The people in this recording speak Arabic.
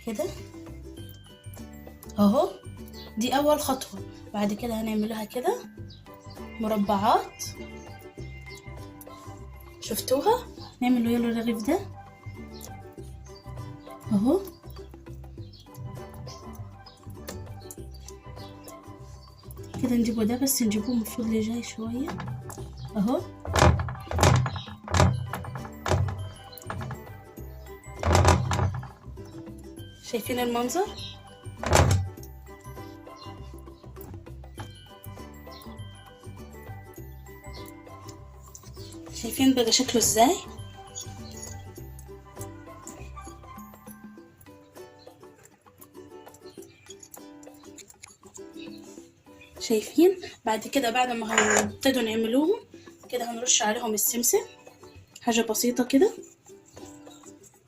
كده اهو. دي اول خطوة. بعد كده هنعملها كده مربعات، شفتوها؟ نعمل يلا الرغيف ده اهو. كده نجيبه ده، بس نجيبوه المفروض لجاي شوية اهو. شايفين المنظر؟ شايفين بقى شكله ازاي؟ شايفين؟ بعد كده بعد ما هنبتدوا نعملوهم كده هنرش عليهم السمسم، حاجة بسيطة كده.